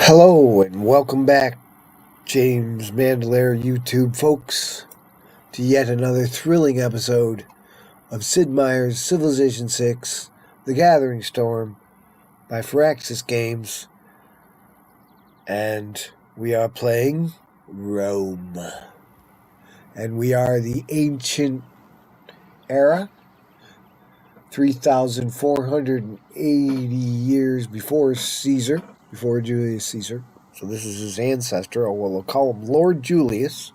Hello and welcome back, James Mandolare YouTube folks, to yet another thrilling episode of Sid Meier's Civilization VI, The Gathering Storm by Firaxis Games, and we are playing Rome. And we are the ancient era, 3,480 years before Caesar. Before Julius Caesar. So this is his ancestor, or we'll call him Lord Julius.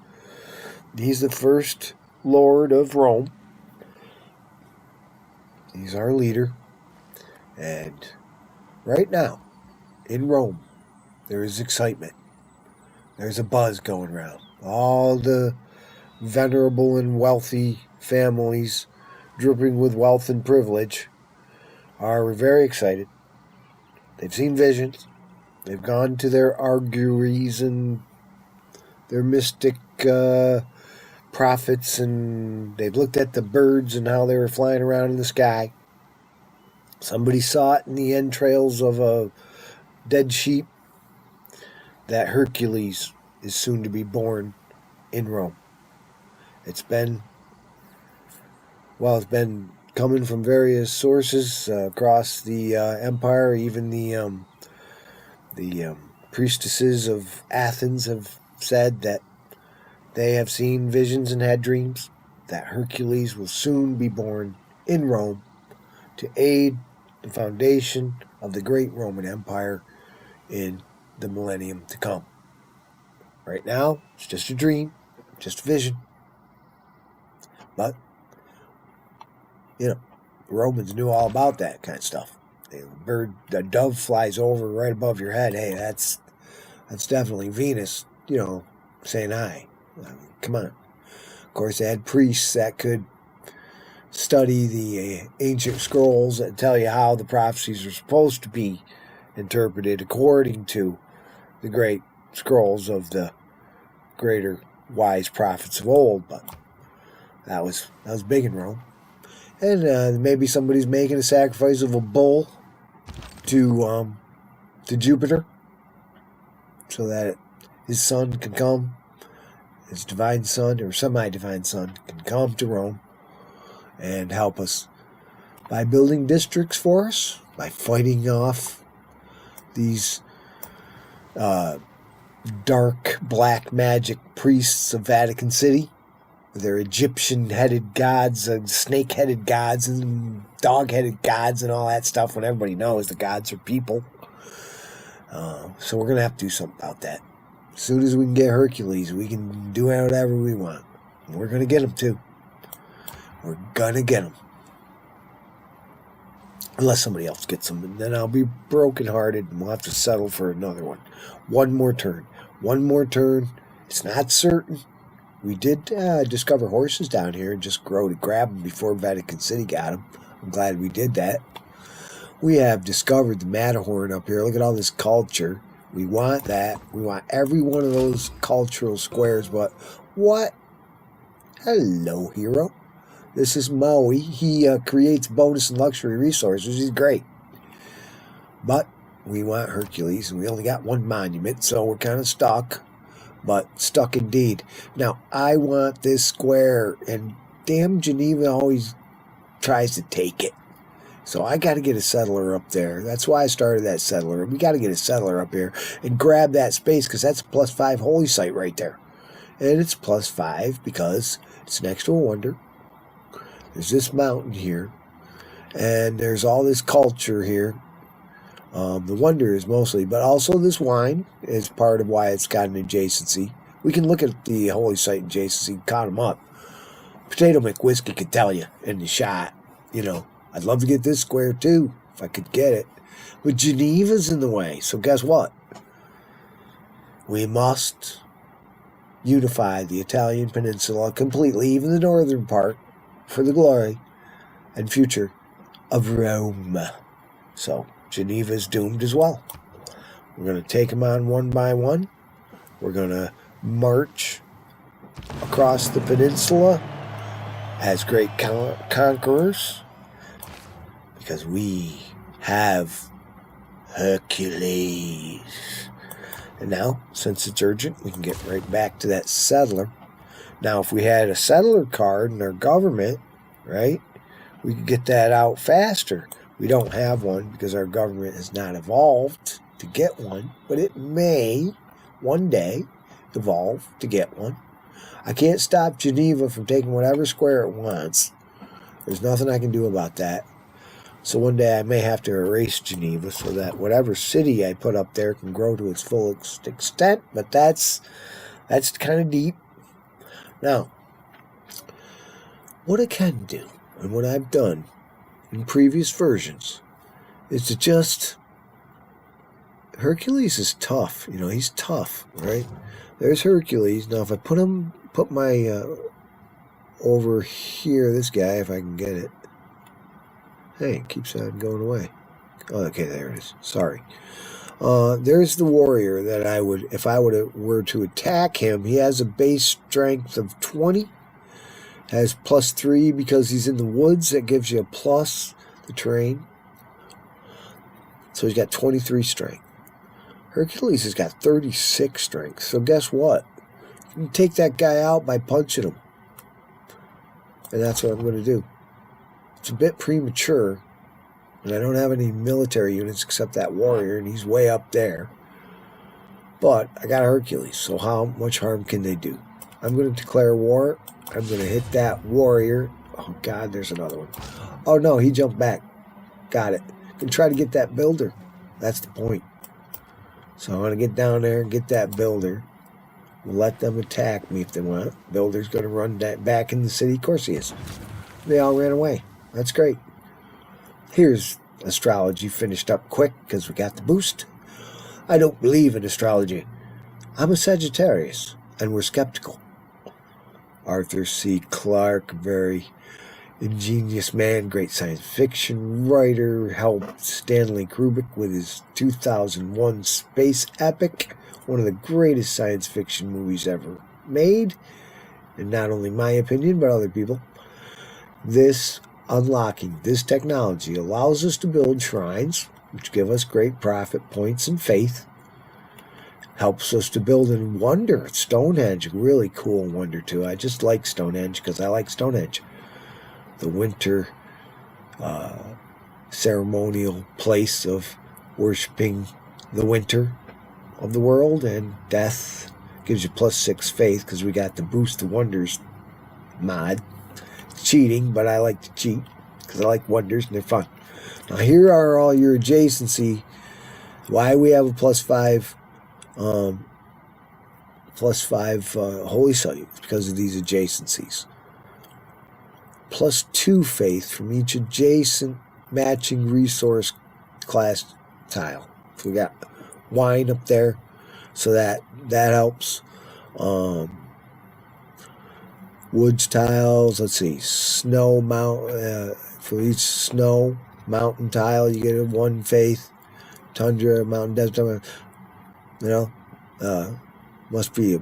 He's the first Lord of Rome. He's our leader. And right now, in Rome, there is excitement. There's a buzz going around. All the venerable and wealthy families, dripping with wealth and privilege, are very excited. They've seen visions. They've gone to their auguries and their mystic prophets, and they've looked at the birds and how they were flying around in the sky. Somebody saw it in the entrails of a dead sheep that Hercules is soon to be born in Rome. It's been coming from various sources across the empire. Even the priestesses of Athens have said that they have seen visions and had dreams that Hercules will soon be born in Rome to aid the foundation of the great Roman Empire in the millennium to come. Right now, it's just a dream, just a vision. But, the Romans knew all about that kind of stuff. A dove flies over right above your head. Hey, that's definitely Venus, saying hi. Come on. Of course, they had priests that could study the ancient scrolls and tell you how the prophecies are supposed to be interpreted according to the great scrolls of the greater wise prophets of old. But that was big in Rome. And maybe somebody's making a sacrifice of a bull to Jupiter, so that his son can come, his divine son or semi-divine son can come to Rome and help us by building districts for us, by fighting off these dark black magic priests of Vatican City. Their Egyptian-headed gods and snake-headed gods and dog-headed gods and all that stuff, when everybody knows the gods are people. So we're going to have to do something about that. As soon as we can get Hercules, we can do whatever we want. And we're going to get him, too. We're going to get him. Unless somebody else gets him, and then I'll be brokenhearted and we'll have to settle for another one. One more turn. It's not certain. We did discover horses down here and just grow to grab them before Vatican City got them. I'm glad we did that. We have discovered the Matterhorn up here. Look at all this culture. We want that. We want every one of those cultural squares. But what? Hello, hero. This is Maui. He creates bonus and luxury resources. He's great. But we want Hercules, and we only got one monument, so we're kind of stuck. But stuck indeed. Now, I want this square, and damn Geneva always tries to take it. So I got to get a settler up there. That's why I started that settler. We got to get a settler up here and grab that space, because that's a +5 holy site right there. And it's +5 because it's next to a wonder. There's this mountain here, and there's all this culture here. The wonder is mostly, but also this wine is part of why it's got an adjacency. We can look at the holy site adjacency, count them up. Potato McWhiskey could tell you in the shot. I'd love to get this square too, if I could get it. But Geneva's in the way, so guess what? We must unify the Italian peninsula completely, even the northern part, for the glory and future of Rome. So Geneva's doomed as well. We're going to take them on one by one. We're going to march across the peninsula as great conquerors, because we have Hercules. And now, since it's urgent, we can get right back to that settler. Now, if we had a settler card in our government, right, we could get that out faster. We don't have one because our government has not evolved to get one, but it may one day evolve to get one. I can't stop Geneva from taking whatever square it wants. There's nothing I can do about that. So one day I may have to erase Geneva so that whatever city I put up there can grow to its full extent, but that's kind of deep. Now, what I can do, and what I've done in previous versions, is to just... Hercules is tough. You know, he's tough, right? There's Hercules. Now, if I put my... over here, this guy, if I can get it. Hey, it keeps on going away. Oh, okay, there it is. Sorry. There's the warrior that I would, if I were to attack him, he has a base strength of 20. Has +3 because he's in the woods. That gives you a plus the terrain. So he's got 23 strength. Hercules has got 36 strength. So guess what? You can take that guy out by punching him. And that's what I'm going to do. It's a bit premature, and I don't have any military units except that warrior, and he's way up there. But I got Hercules, so how much harm can they do? I'm going to declare war. I'm going to hit that warrior. Oh, God, there's another one. Oh, no, he jumped back. Got it. I'm going to try to get that builder. That's the point. So I'm going to get down there and get that builder. We'll let them attack me if they want. Builder's going to run back in the city. Of course he is. They all ran away. That's great. Here's astrology finished up quick because we got the boost. I don't believe in astrology. I'm a Sagittarius, and we're skeptical. Arthur C. Clarke, very ingenious man, great science fiction writer, helped Stanley Kubrick with his 2001 space epic, one of the greatest science fiction movies ever made, and not only my opinion, but other people. Unlocking this technology allows us to build shrines, which give us great profit points and faith. Helps us to build in wonder. Stonehenge, really cool wonder too. I just like Stonehenge because I like Stonehenge. The winter ceremonial place of worshiping the winter of the world, and death gives you +6 faith because we got the boost the wonders mod. Cheating, but I like to cheat because I like wonders and they're fun. Now here are all your adjacency. Why we have a +5 holy site, because of these adjacencies. +2 faith from each adjacent matching resource class tile. So we got wine up there, so that helps. Woods tiles, let's see, snow mount, for each snow mountain tile you get a 1 faith. Tundra, mountain, desert, must be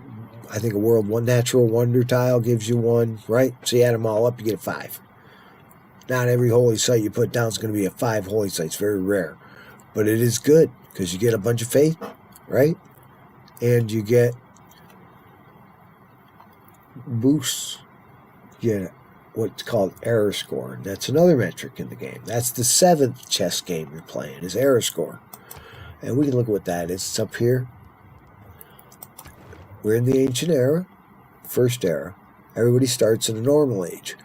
I think a world 1 natural wonder tile gives you 1, right? So you add them all up, you get a 5. Not every holy site you put down is going to be a 5 holy site. It's very rare, but it is good because you get a bunch of faith, right? And you get boosts. You get what's called error score. That's another metric in the game. That's the 7th chess game you're playing, is error score. And we can look at what that is. It's up here. We're in the ancient era, first era. Everybody starts in a normal age.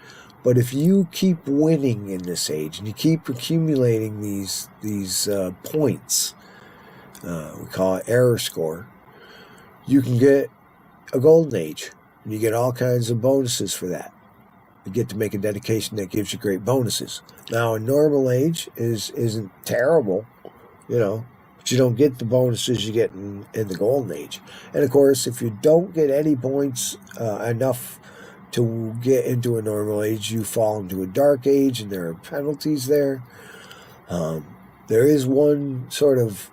But if you keep winning in this age and you keep accumulating these points, we call it error score, you can get a golden age. And you get all kinds of bonuses for that. You get to make a dedication that gives you great bonuses. Now, a normal age isn't terrible, but you don't get the bonuses you get in the golden age. And of course, if you don't get any points enough to get into a normal age, you fall into a dark age, and there are penalties there. There is one sort of...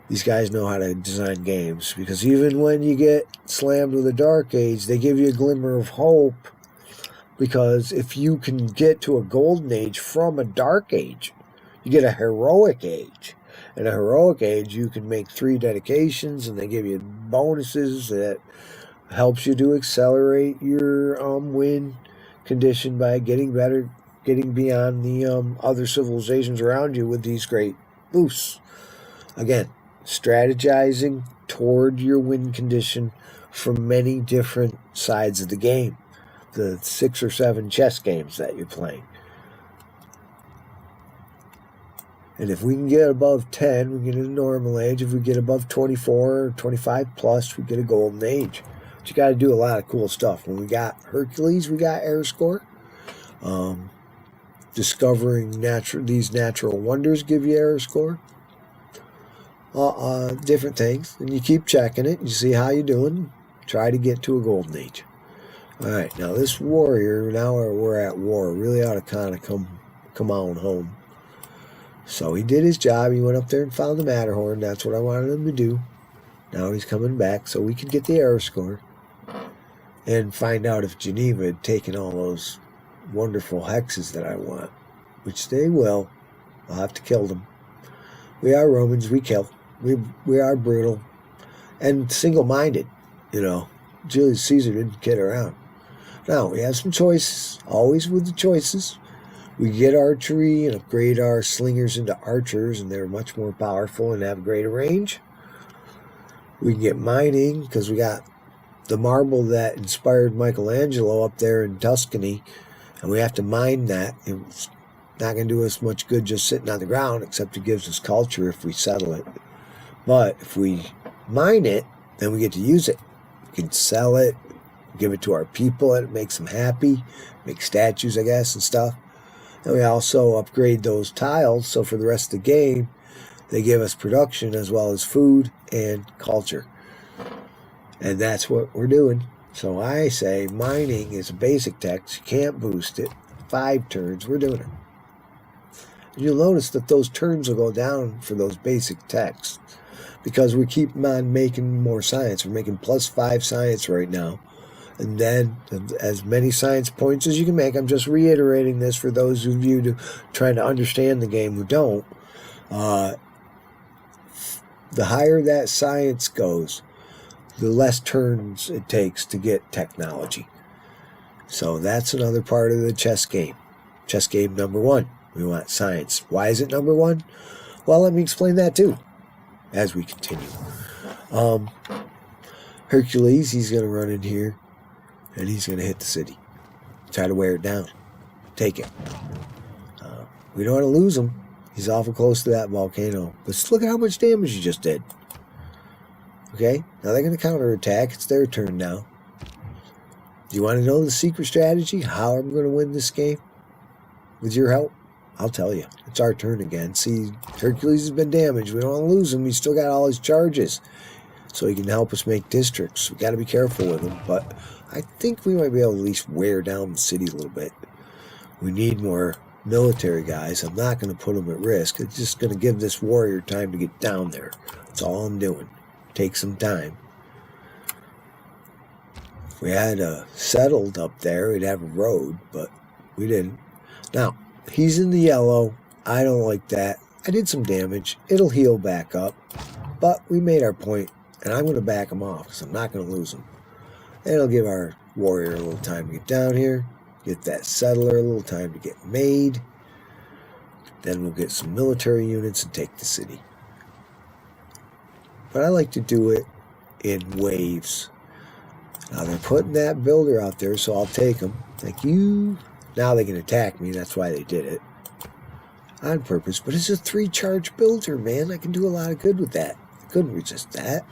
These guys know how to design games, because even when you get slammed with a dark age, they give you a glimmer of hope, because if you can get to a golden age from a dark age, you get a heroic age. In a heroic age, you can make 3 dedications, and they give you bonuses that helps you to accelerate your win condition by getting better, getting beyond the other civilizations around you with these great boosts. Again, strategizing toward your win condition from many different sides of the game. The 6 or 7 chess games that you're playing. And if we can get above 10, we get a normal age. If we get above 24 or 25 plus, we get a golden age. But you got to do a lot of cool stuff. When we got Hercules, we got air score. Discovering these natural wonders give you air score. Different things. And you keep checking it. You see how you're doing. Try to get to a golden age. All right, now this warrior, now we're at war, really ought to kind of come on home. So he did his job. He went up there and found the Matterhorn. That's what I wanted him to do. Now he's coming back so we can get the error score and find out if Geneva had taken all those wonderful hexes that I want, which they will. I'll have to kill them. We are Romans. We kill. We are brutal and single-minded. You know, Julius Caesar didn't kid around. Now, we have some choices, always with the choices. We get archery and upgrade our slingers into archers, and they're much more powerful and have greater range. We can get mining, because we got the marble that inspired Michelangelo up there in Tuscany, and we have to mine that. It's not going to do us much good just sitting on the ground, except it gives us culture if we settle it. But if we mine it, then we get to use it. We can sell it, give it to our people, and it makes them happy, make statues, I guess, and stuff. And we also upgrade those tiles, so for the rest of the game, they give us production as well as food and culture. And that's what we're doing. So I say mining is a basic text. You can't boost it. 5 turns, we're doing it. And you'll notice that those turns will go down for those basic texts because we keep on making more science. We're making +5 science right now. And then as many science points as you can make. I'm just reiterating this for those of you trying to understand the game who don't. The higher that science goes, the less turns it takes to get technology. So that's another part of the chess game. Chess game number 1. We want science. Why is it number 1? Well, let me explain that too as we continue. Hercules, he's going to run in here. And he's going to hit the city. Try to wear it down. Take it. We don't want to lose him. He's awful close to that volcano. But look at how much damage he just did. Okay? Now they're going to counterattack. It's their turn now. Do you want to know the secret strategy? How I'm going to win this game? With your help? I'll tell you. It's our turn again. See, Hercules has been damaged. We don't want to lose him. He's still got all his charges. So he can help us make districts. We got to be careful with him. But I think we might be able to at least wear down the city a little bit. We need more military guys. I'm not going to put them at risk. It's just going to give this warrior time to get down there. That's all I'm doing. Take some time. If we had settled up there, we'd have a road, but we didn't. Now, he's in the yellow. I don't like that. I did some damage. It'll heal back up. But we made our point, and I'm going to back him off because I'm not going to lose him. And it'll give our warrior a little time to get down here. Get that settler a little time to get made. Then we'll get some military units and take the city. But I like to do it in waves. Now they're putting that builder out there, so I'll take them. Thank you. Now they can attack me. That's why they did it. On purpose. But it's a 3-charge builder, man. I can do a lot of good with that. I couldn't resist that.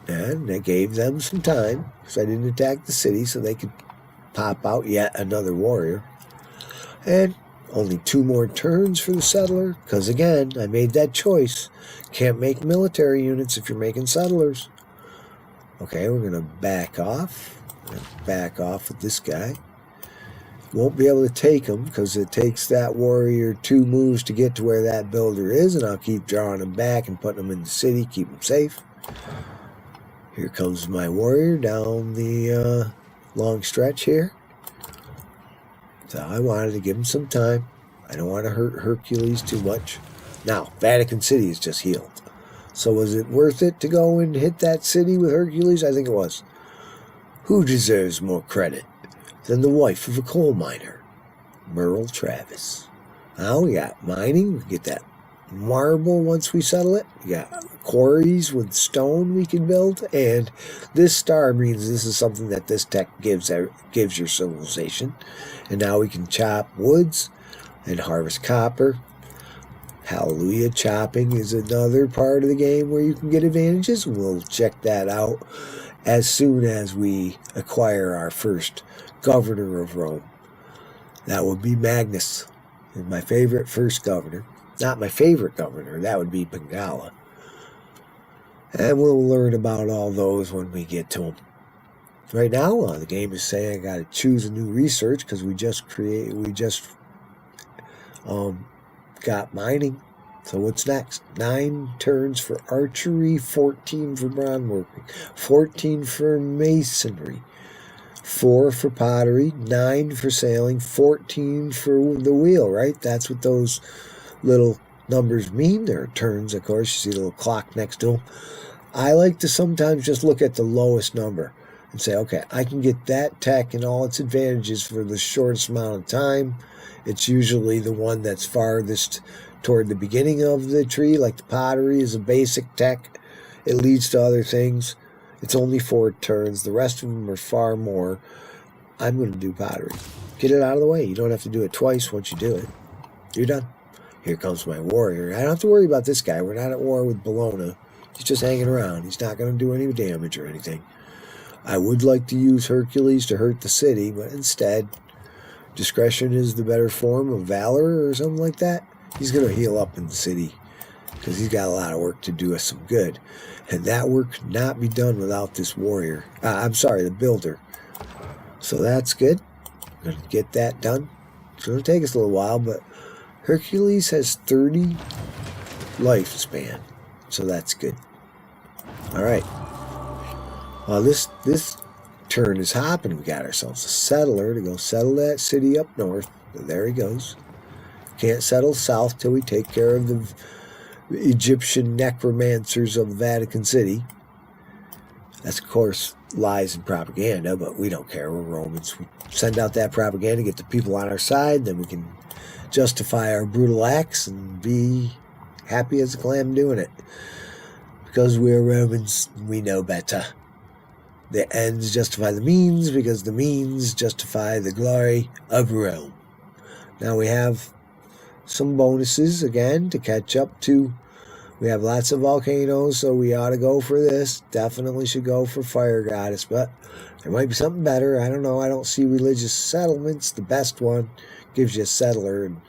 And I gave them some time because I didn't attack the city so they could pop out yet another warrior. And only 2 more turns for the settler because, again, I made that choice. Can't make military units if you're making settlers. Okay, we're going to back off. Back off with this guy. Won't be able to take him because it takes that warrior 2 moves to get to where that builder is, and I'll keep drawing him back and putting him in the city, keep him safe. Here comes my warrior down the long stretch here. So I wanted to give him some time. I don't want to hurt Hercules too much. Now, Vatican City is just healed. So was it worth it to go and hit that city with Hercules? I think it was. Who deserves more credit than the wife of a coal miner? Merle Travis. Now we got mining. We get that marble once we settle it. We got quarries with stone we can build. And this star means this is something that this tech gives your civilization. And now we can chop woods and harvest copper. Hallelujah, chopping is another part of the game where you can get advantages. We'll check that out as soon as we acquire our first governor of Rome. That would be Magnus, and my favorite first governor. Not my favorite governor, that would be Bengala. And we'll learn about all those when we get to them. Right now, the game is saying I got to choose a new research because we just got mining. So what's next? 9 turns for archery, 14 for bronzeworking, 14 for masonry, 4 for pottery, 9 for sailing, 14 for the wheel, right? That's what those little numbers mean. They're turns, of course. You see the little clock next to them. I like to sometimes just look at the lowest number and say, okay, I can get that tech and all its advantages for the shortest amount of time. It's usually the one that's farthest toward the beginning of the tree, like the pottery is a basic tech. It leads to other things. It's only 4 turns. The rest of them are far more. I'm going to do pottery. Get it out of the way. You don't have to do it twice. Once you do it, you're done. Here comes my warrior. I don't have to worry about this guy. We're not at war with Bologna. He's just hanging around. He's not going to do any damage or anything. I would like to use Hercules to hurt the city, but instead, discretion is the better form of valor or something like that. He's going to heal up in the city because he's got a lot of work to do us some good. And that work could not be done without this warrior. The builder. So that's good. We're going to get that done. It's going to take us a little while, but Hercules has 30 lifespan. So that's good. All right. Well, this turn is hopping. We got ourselves a settler to go settle that city up north. There he goes. Can't settle south till we take care of the Egyptian necromancers of Vatican City. That's, of course, lies and propaganda, but we don't care. We're Romans. We send out that propaganda, get the people on our side, then we can justify our brutal acts and be happy as a clam doing it. Because we're Romans, we know better. The ends justify the means because the means justify the glory of Rome. Now we have some bonuses again to catch up to. We have lots of volcanoes, so we ought to go for this. Definitely should go for Fire Goddess, but there might be something better. I don't know. I don't see religious settlements. The best one gives you a settler, and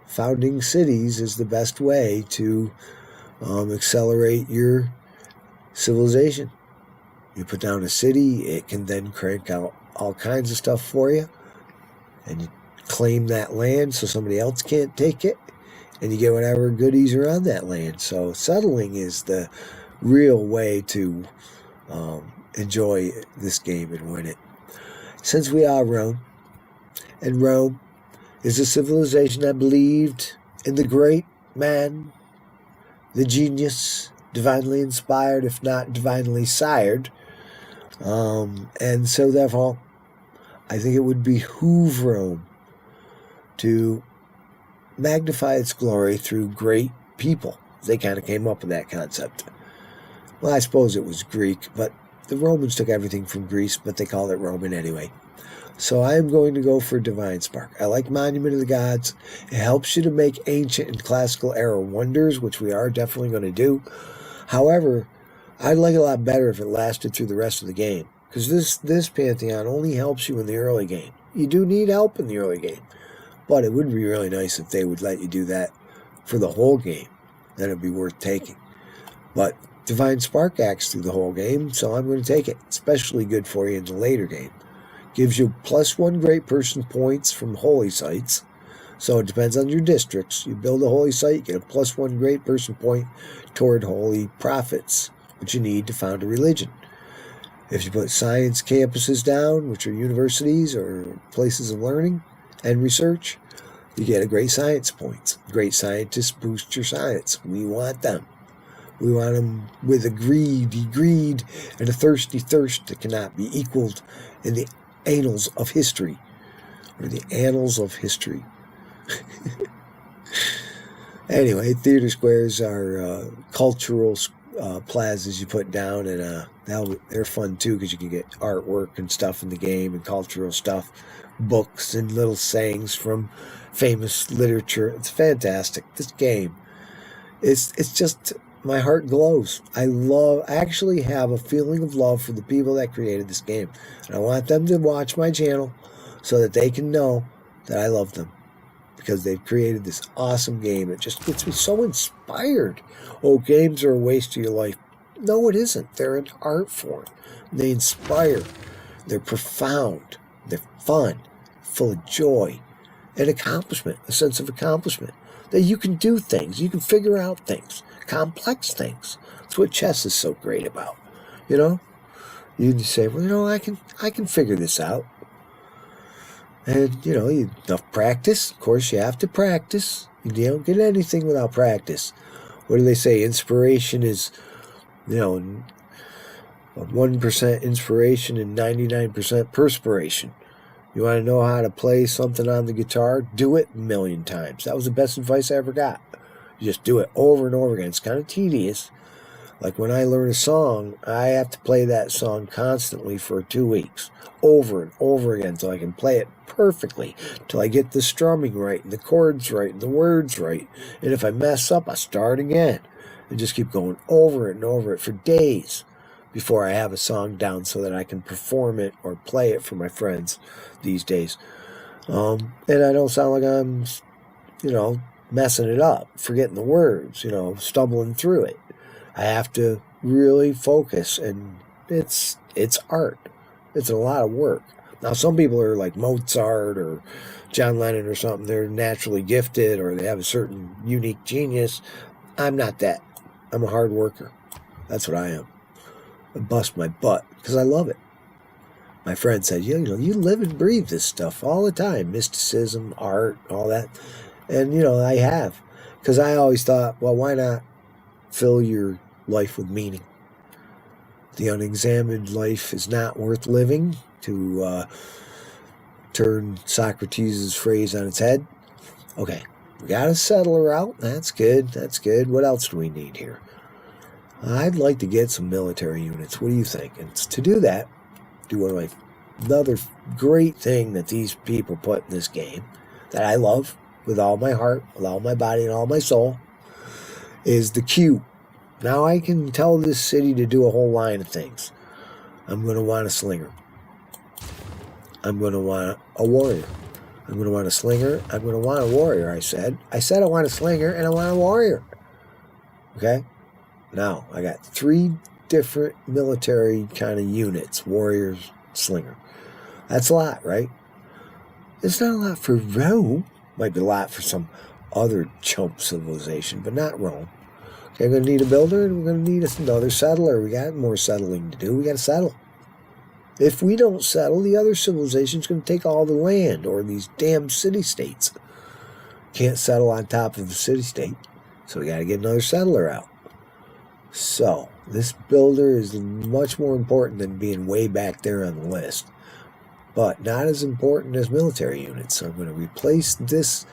founding cities is the best way to accelerate your civilization. You put down a city, it can then crank out all kinds of stuff for you, and you claim that land so somebody else can't take it, and you get whatever goodies are on that land. So settling is the real way to enjoy this game and win it. Since we are Rome, and Rome is a civilization that believed in the great man, the genius, divinely inspired, if not divinely sired. And so therefore, I think it would behoove Rome to magnify its glory through great people. They kind of came up with that concept. Well, I suppose it was Greek, but the Romans took everything from Greece, but they called it Roman anyway. So I am going to go for Divine Spark. I like Monument of the Gods. It helps you to make ancient and classical era wonders, which we are definitely going to do. However, I'd like it a lot better if it lasted through the rest of the game, because this Pantheon only helps you in the early game. You do need help in the early game, but it would be really nice if they would let you do that for the whole game. Then it'd be worth taking. But Divine Spark acts through the whole game, so I'm going to take it. Especially good for you in the later game. Gives you +1 great person points from holy sites. So it depends on your districts. You build a holy site, you get a +1 great person point toward holy prophets, which you need to found a religion. If you put science campuses down, which are universities or places of learning and research, You get a great science points. Great scientists boost your science. We want them. We want them with a greedy greed and a thirsty thirst that cannot be equaled in the annals of history. Or the annals of history. Anyway, theater squares are cultural plazas you put down, and they're fun too because you can get artwork and stuff in the game and cultural stuff, books and little sayings from famous literature. It's fantastic. This game, it's just, my heart glows. I actually have a feeling of love for the people that created this game, and I want them to watch my channel so that they can know that I love them, because they've created this awesome game. It just gets me so inspired. Oh, games are a waste of your life. No, it isn't. They're an art form. They inspire. They're profound. They're fun, full of joy and accomplishment, a sense of accomplishment. That you can do things. You can figure out things, complex things. That's what chess is so great about. You know? You can say, well, you know, I can figure this out. And, you know, enough practice. Of course, you have to practice. You don't get anything without practice. What do they say? Inspiration is, 1% inspiration and 99% perspiration. You want to know how to play something on the guitar? Do it a million times. That was the best advice I ever got. You just do it over and over again. It's kind of tedious. Like when I learn a song, I have to play that song constantly for 2 weeks, over and over again, until I can play it perfectly, till I get the strumming right, and the chords right, and the words right. And if I mess up, I start again, and just keep going over it and over it for days before I have a song down so that I can perform it or play it for my friends these days. And I don't sound like I'm, messing it up, forgetting the words, stumbling through it. I have to really focus, and it's art. It's a lot of work. Now, some people are like Mozart or John Lennon or something. They're naturally gifted, or they have a certain unique genius. I'm not that. I'm a hard worker. That's what I am. I bust my butt because I love it. My friend said, you live and breathe this stuff all the time. Mysticism, art, all that. And, I have. Because I always thought, well, why not fill your life with meaning? The unexamined life is not worth living, to turn Socrates' phrase on its head. Okay, we got a settler out. That's good. What else do we need here? I'd like to get some military units. What do you think? And to do that, another great thing that these people put in this game that I love with all my heart, with all my body, and all my soul, is the queue. Now I can tell this city to do a whole line of things. I'm going to want a slinger. I'm going to want a warrior. I'm going to want a slinger. I'm going to want a warrior, I said. I want a slinger and I want a warrior. Okay? Now, I got 3 different military kind of units. Warriors, slinger. That's a lot, right? It's not a lot for Rome. Might be a lot for some other chump civilization, but not Rome. Okay, I'm going to need a builder, and we're going to need another settler. We got more settling to do. We got to settle. If we don't settle, the other civilization's going to take all the land, or these damn city-states. Can't settle on top of the city-state, so we got to get another settler out. So, this builder is much more important than being way back there on the list, but not as important as military units. So I'm going to replace this,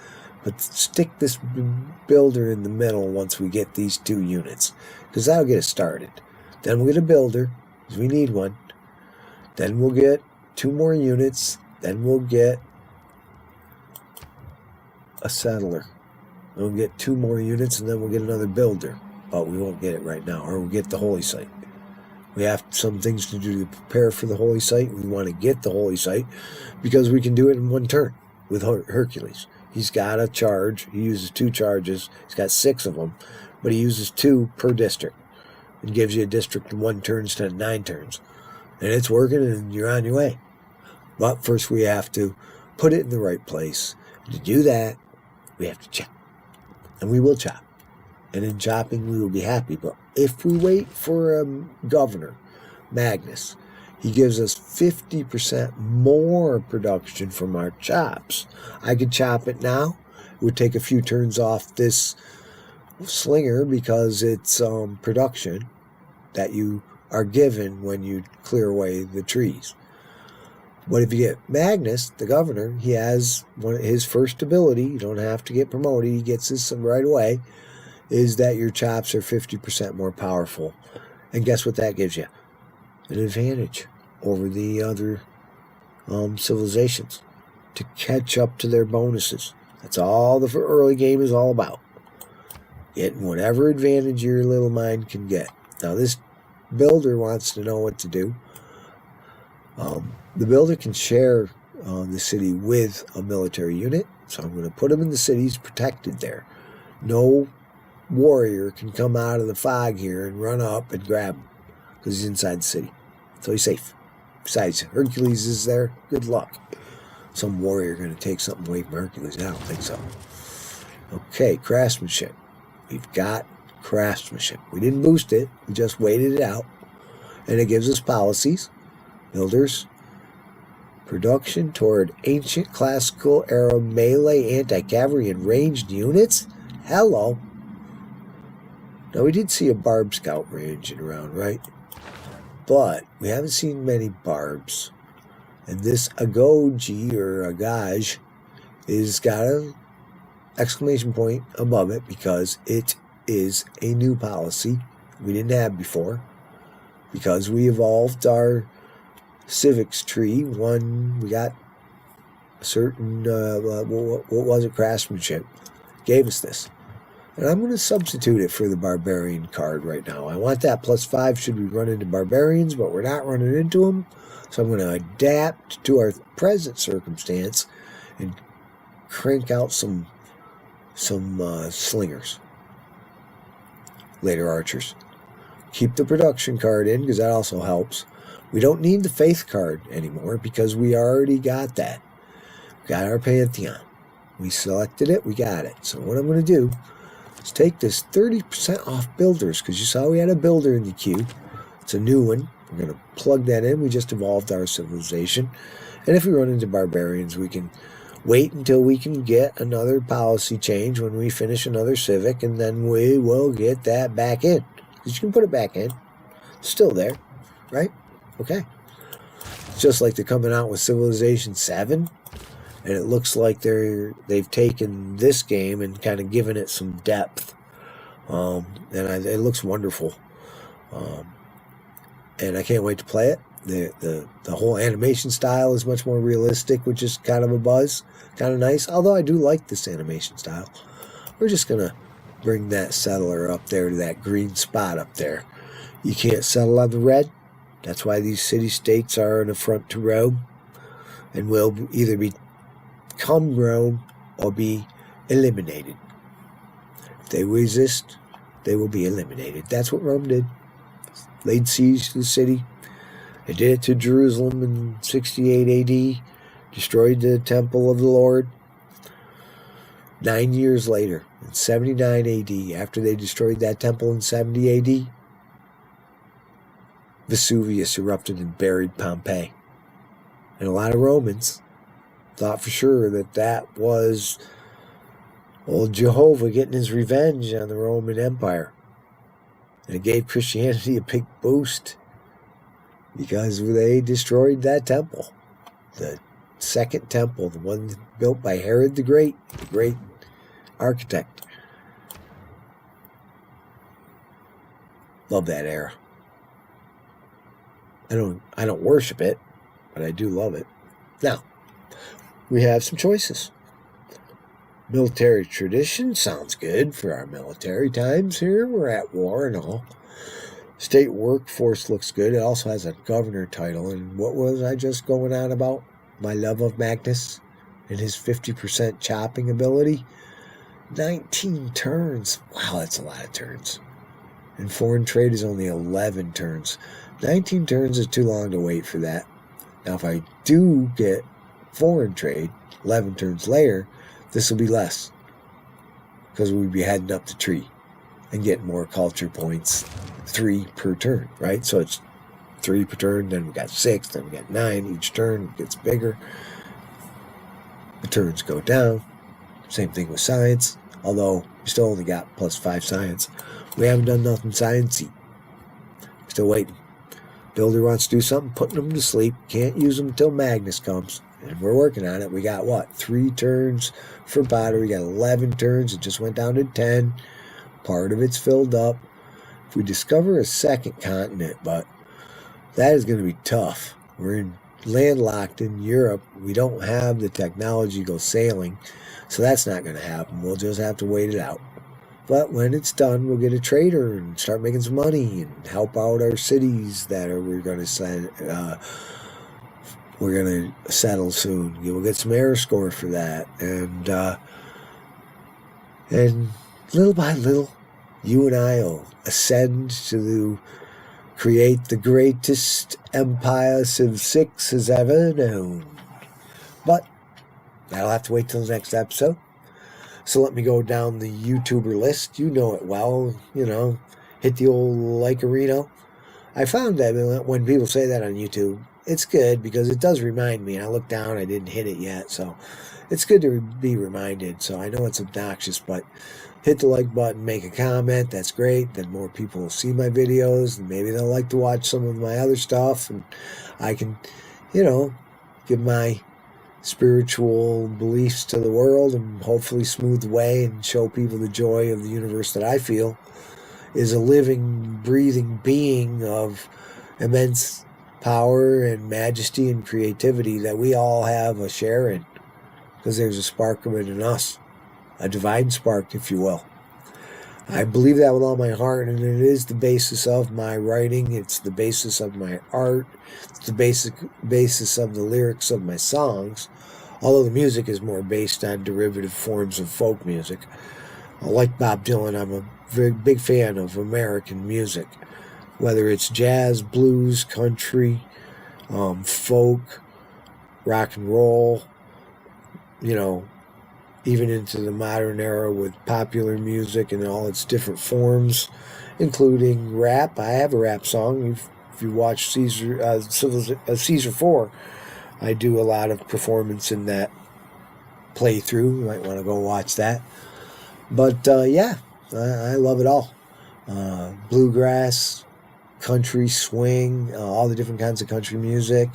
but stick this builder in the middle once we get these 2 units, because that'll get us started. Then we'll get a builder, because we need one. Then we'll get 2 more units. Then we'll get a settler. We'll get 2 more units, and then we'll get another builder. But we won't get it right now, or we'll get the holy site. We have some things to do to prepare for the holy site. We want to get the holy site because we can do it in 1 turn with Hercules. He's got a charge. He uses 2 charges. He's got 6 of them, but he uses 2 per district. It gives you a district in 1 turn instead of 9 turns. And it's working, and you're on your way. But first we have to put it in the right place. And to do that, we have to chop. And we will chop. And in chopping, we will be happy. But if we wait for Governor Magnus, he gives us 50% more production from our chops. I could chop it now, It would take a few turns off this slinger because it's production that you are given when you clear away the trees. But if you get Magnus, the governor, he has his first ability, you don't have to get promoted, he gets this right away, is that your chops are 50% more powerful. And guess what that gives you? An advantage over the other civilizations to catch up to their bonuses. That's all the early game is all about. Getting whatever advantage your little mind can get. Now this builder wants to know what to do. The builder can share the city with a military unit, so I'm going to put him in the city. He's protected there. No warrior can come out of the fog here and run up and grab him because he's inside the city. So he's safe. Besides, Hercules is there. Good luck. Some warrior going to take something away from Hercules. I don't think so. Okay, craftsmanship. We've got craftsmanship. We didn't boost it. We just waited it out. And it gives us policies. Builders. Production toward ancient classical era melee anti-cavalry and ranged units? Hello. Now we did see a barb scout ranging around, right? But we haven't seen many barbs. And this Agoji or Agaj is got an exclamation point above it because it is a new policy we didn't have before. Because we evolved our civics tree. We got a certain, what was it, craftsmanship, gave us this. And I'm going to substitute it for the barbarian card right now. I want that +5 should we run into barbarians, but we're not running into them. So I'm going to adapt to our present circumstance and crank out some slingers. Later archers. Keep the production card in because that also helps. We don't need the faith card anymore because we already got that. We got our Pantheon. We selected it, we got it. So what I'm going to do is take this 30% off builders because you saw we had a builder in the queue. It's a new one. We're going to plug that in. We just evolved our civilization. And if we run into barbarians, we can wait until we can get another policy change when we finish another civic, and then we will get that back in. Because you can put it back in. It's still there, right? Okay. It's just like they're coming out with Civilization 7, and it looks like they've taken this game and kind of given it some depth. It looks wonderful. And I can't wait to play it. The whole animation style is much more realistic, which is kind of a buzz. Kind of nice. Although I do like this animation style. We're just going to bring that settler up there to that green spot up there. You can't settle on the red. That's why these city-states are an affront to Rome and will either become Rome or be eliminated. If they resist, they will be eliminated. That's what Rome did. Laid siege to the city. They did it to Jerusalem in 68 AD. Destroyed the temple of the Lord. 9 years later, in 79 AD, after they destroyed that temple in 70 AD, Vesuvius erupted and buried Pompeii. And a lot of Romans thought for sure that was old Jehovah getting his revenge on the Roman Empire. And it gave Christianity a big boost because they destroyed that temple. The second temple, the one built by Herod the Great architect. Love that era. I don't worship it, but I do love it. Now, we have some choices. Military tradition sounds good for our military times here. We're at war and all. State workforce looks good. It also has a governor title. And what was I just going on about? My love of Magnus and his 50% chopping ability. 19 turns. Wow, that's a lot of turns. And foreign trade is only 11 turns. 19 turns is too long to wait for that. Now, if I do get foreign trade 11 turns later, this will be less because we'd be heading up the tree and getting more culture points, 3 per turn, right? So it's 3 per turn, then we got 6, then we got 9. Each turn gets bigger. The turns go down. Same thing with science, although we still only got +5 science. We haven't done nothing sciencey. Still waiting. Builder wants to do something, putting them to sleep. Can't use them until Magnus comes. And we're working on it. We got, 3 turns for battery. We got 11 turns. It just went down to 10. Part of it's filled up. If we discover a second continent, but that is going to be tough. We're landlocked in Europe. We don't have the technology to go sailing. So that's not going to happen. We'll just have to wait it out. But when it's done, we'll get a trader and start making some money and help out our cities that we're going to settle soon. We'll get some air score for that, and little by little, you and I will ascend to create the greatest empire Civ 6 has ever known. But that'll have to wait till the next episode. So let me go down the YouTuber list. You know it well. Hit the old like-a-reno. I found that when people say that on YouTube, it's good because it does remind me. I look down, I didn't hit it yet. So it's good to be reminded. So I know it's obnoxious, but hit the like button, make a comment. That's great. Then more people will see my videos, and maybe they'll like to watch some of my other stuff. And I can, give my spiritual beliefs to the world and hopefully smooth the way and show people the joy of the universe that I feel is a living, breathing being of immense power and majesty and creativity that we all have a share in, because there's a spark of it in us, a divine spark, if you will. I believe that with all my heart, and it is the basis of my writing. It's the basis of my art. It's the basis of the lyrics of my songs, although the music is more based on derivative forms of folk music. Like Bob Dylan, I'm a very big fan of American music, whether it's jazz, blues, country, folk, rock and roll, even into the modern era with popular music and all its different forms, including rap. I have a rap song. If you watch Caesar 4, I do a lot of performance in that playthrough. You might want to go watch that. But I love it all. Bluegrass, country, swing, all the different kinds of country music.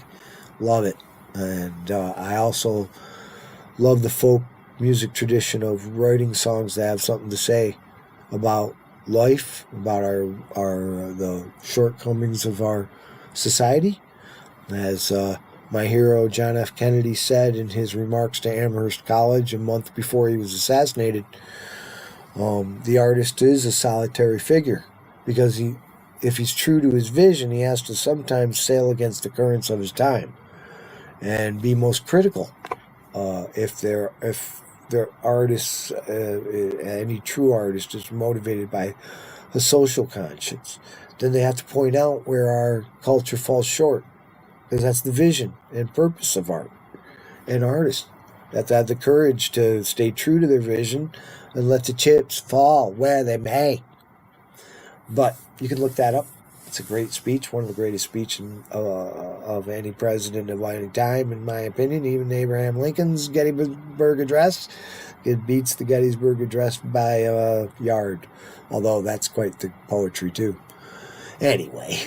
Love it. And I also love the folk music tradition of writing songs that have something to say about life, about the shortcomings of our society. As my hero John F. Kennedy said in his remarks to Amherst College a month before he was assassinated, the artist is a solitary figure, because if he's true to his vision, he has to sometimes sail against the currents of his time and be most critical. If their artists, any true artist, is motivated by a social conscience, then they have to point out where our culture falls short, because that's the vision and purpose of art and artists. They have to have the courage to stay true to their vision and let the chips fall where they may. But you can look that up. It's a great speech, one of the greatest speeches of any president of any time, in my opinion. Even Abraham Lincoln's Gettysburg Address, it beats the Gettysburg Address by a yard, although that's quite the poetry too. Anyway,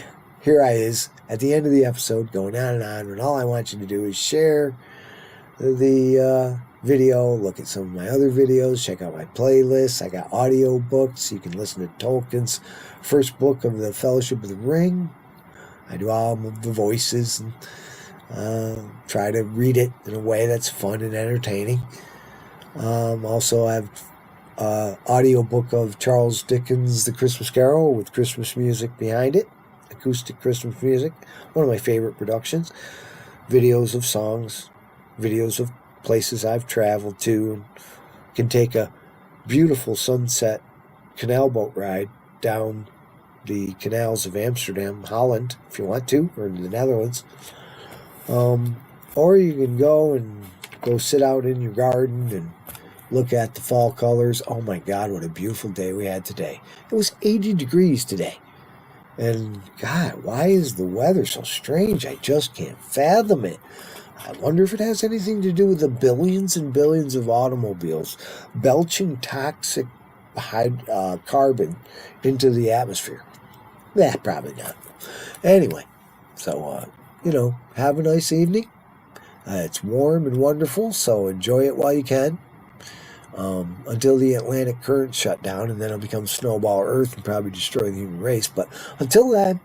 here I is at the end of the episode, going on, and all I want you to do is share the video, look at some of my other videos, check out my playlists. I got audio books. You can listen to Tolkien's first book of the Fellowship of the Ring. I do all of the voices and try to read it in a way that's fun and entertaining. Also, I have audio book of Charles Dickens' The Christmas Carol with Christmas music behind it, acoustic Christmas music, one of my favorite productions. Videos of songs, videos of places I've traveled to, and can take a beautiful sunset canal boat ride down the canals of Amsterdam, Holland, if you want to, or in the Netherlands. Or you can go sit out in your garden and look at the fall colors. Oh my God, what a beautiful day we had today. It was 80 degrees today. And God, why is the weather so strange? I just can't fathom it. I wonder if it has anything to do with the billions and billions of automobiles belching toxic carbon into the atmosphere. Probably not. Anyway, so, have a nice evening. It's warm and wonderful, so enjoy it while you can. Until the Atlantic currents shut down, and then it'll become snowball Earth and probably destroy the human race. But until then,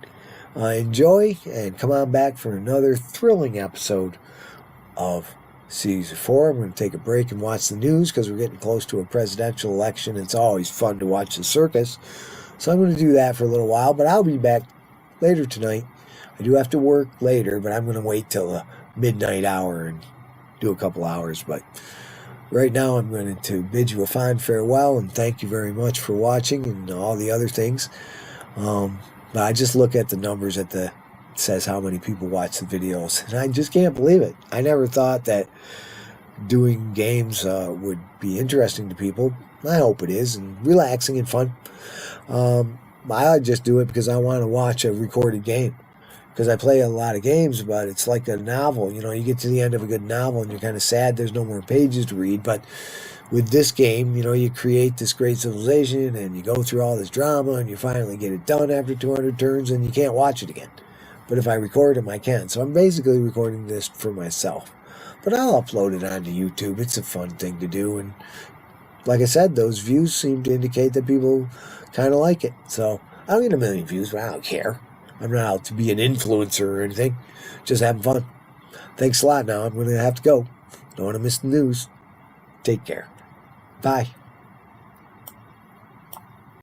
enjoy and come on back for another thrilling episode of Season 4. I'm going to take a break and watch the news because we're getting close to a presidential election. It's always fun to watch the circus. So I'm going to do that for a little while, but I'll be back later tonight. I do have to work later, but I'm going to wait till the midnight hour and do a couple hours. But right now I'm going to bid you a fond farewell and thank you very much for watching and all the other things. But I just look at the numbers it says how many people watch the videos, and I just can't believe it. I never thought that doing games would be interesting to people. I hope it is, and relaxing and fun. I just do it because I want to watch a recorded game. Because I play a lot of games, but it's like a novel. You get to the end of a good novel and you're kind of sad there's no more pages to read. But with this game, you create this great civilization and you go through all this drama and you finally get it done after 200 turns and you can't watch it again. But if I record them, I can. So I'm basically recording this for myself. But I'll upload it onto YouTube. It's a fun thing to do. And like I said, those views seem to indicate that people kind of like it. So I don't get a million views, but I don't care. I'm not out to be an influencer or anything. Just having fun. Thanks a lot now. I'm going to have to go. Don't want to miss the news. Take care. Bye.